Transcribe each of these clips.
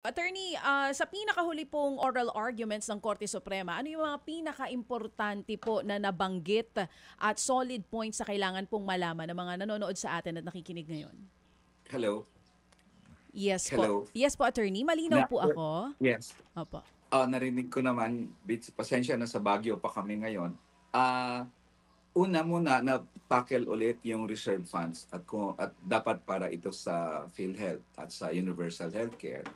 Attorney, sa pinakahuli pong oral arguments ng Korte Suprema, ano yung mga pinaka-importante po na nabanggit at solid points sa kailangan pong malaman ng mga nanonood sa atin at nakikinig ngayon? Hello? Yes po. Hello? Yes po, attorney. Malinaw Na po ako. yes. Opo. Narinig ko naman, pasensya na sa Baguio pa kami ngayon. Ah, Una muna na tackle ulit yung reserve funds at dapat para ito sa PhilHealth at sa Universal Healthcare.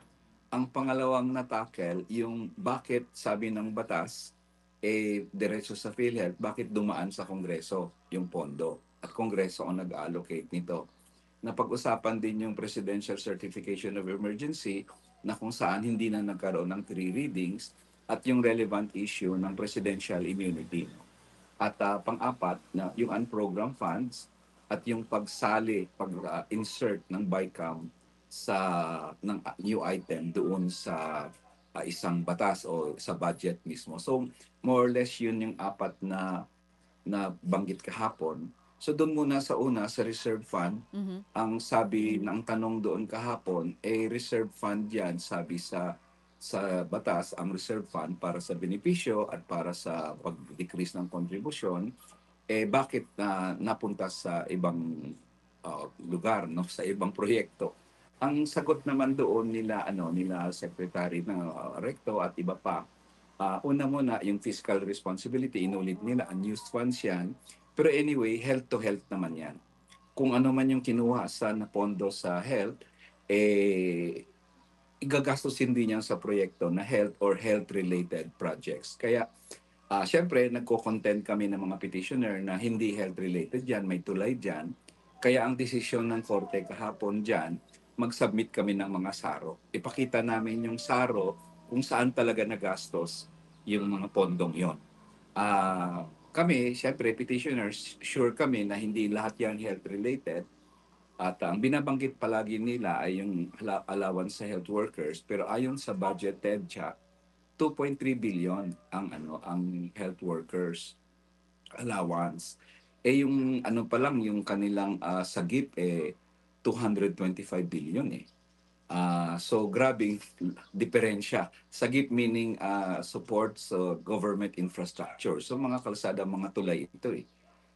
Ang pangalawang na tackle yung bakit sabi ng batas diretso sa PhilHealth, bakit dumaan sa Kongreso yung pondo at Kongreso ang nag-allocate nito. Napag-usapan din yung Presidential Certification of Emergency na kung saan hindi na nagkaroon ng three readings at yung relevant issue ng presidential immunity. At pang-apat na yung unprogrammed funds at yung pag-insert ng BICAM sa ng new item doon sa isang batas o sa budget mismo. So more or less yun yung apat na banggit kahapon. So doon muna sa una sa reserve fund, Mhm. ang sabi ng tanong doon kahapon, reserve fund yan, sabi sa batas, ang reserve fund para sa benepisyo at para sa pag-decrease ng kontribusyon, bakit napunta sa ibang lugar, no, sa ibang proyekto? Ang sagot naman doon nila Secretary ng Recto at iba pa, una muna yung fiscal responsibility, inulit nila, unused funds yan. Pero anyway, health to health naman yan. Kung ano man yung kinuha na pondo sa health, igagastusin din yan sa proyekto na health or health-related projects. Kaya, syempre, nagko-content kami ng mga petitioner na hindi health-related yan, may tulay dyan. Kaya ang desisyon ng Korte kahapon dyan, mag-submit kami ng mga saro. Ipakita namin yung saro kung saan talaga nagastos yung mga pondong yon. Kami, syempre, petitioners, sure kami na hindi lahat yan health-related. At ang binabanggit palagi nila ay yung allowance sa health workers, pero ayon sa budget TEDCHA, 2.3 billion ang health workers allowance. Yung ano pa lang yung kanilang sagip 225 billion eh. So grabing diferensya. Sagip meaning supports government infrastructure. So mga kalsada, mga tulay ito eh.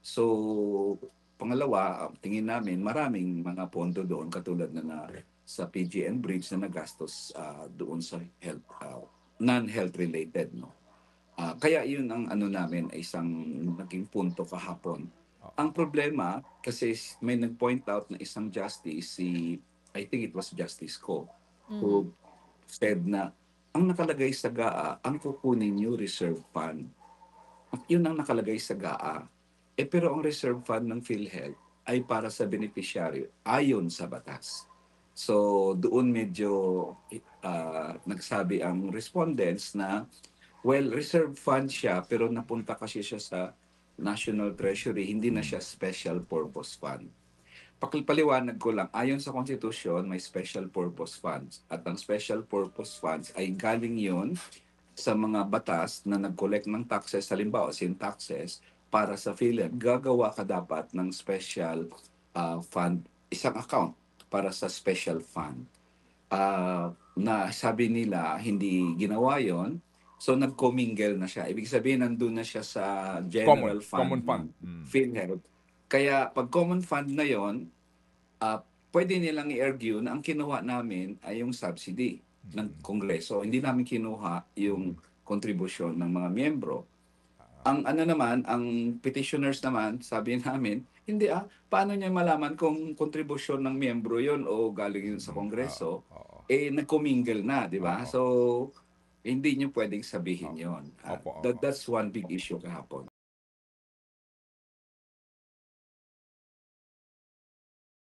So pangalawa, tingin namin maraming mga pondo doon katulad na sa PGN Bridge na nagastos doon sa health non-health related, no. Kaya yun ang ano namin ay isang naging punto kahapon. Ang problema kasi may nag-point out na isang justice, I think it was Justice Ko, Mhm. who said na ang nakalagay sa GAA, ang kukunin niyo reserve fund. Yun ang nakalagay sa GAA. Pero ang reserve fund ng PhilHealth ay para sa beneficiary ayon sa batas. So doon medyo nagsabi ang respondents na, well, reserve fund siya pero napunta kasi siya sa National Treasury, hindi na siya special purpose fund. Pakipaliwanag ko lang, ayon sa Constitution, may special purpose funds. At ang special purpose funds ay galing yon sa mga batas na nag-collect ng taxes, halimbawa sin taxes, para sa PhilHealth, gagawa ka dapat ng special fund, isang account para sa special fund. Na sabi nila hindi ginawa yon, so nag-commingle na siya. Ibig sabihin, nandun na siya sa general Common fund ng fund. PhilHealth. Kaya pag common fund na yon, pwede nilang i-argue na ang kinuha namin ay yung subsidy ng Kongreso. Hindi namin kinuha yung kontribusyon ng mga miyembro. Ang ano naman, ang petitioners naman, sabi namin, hindi paano niya malaman kung kontribusyon ng miyembro yon o galing yun sa Kongreso? Nag-commingle na, di ba? Oo. So, hindi niyo pwedeng sabihin yon. Opo, oo. That's one big issue kahapon.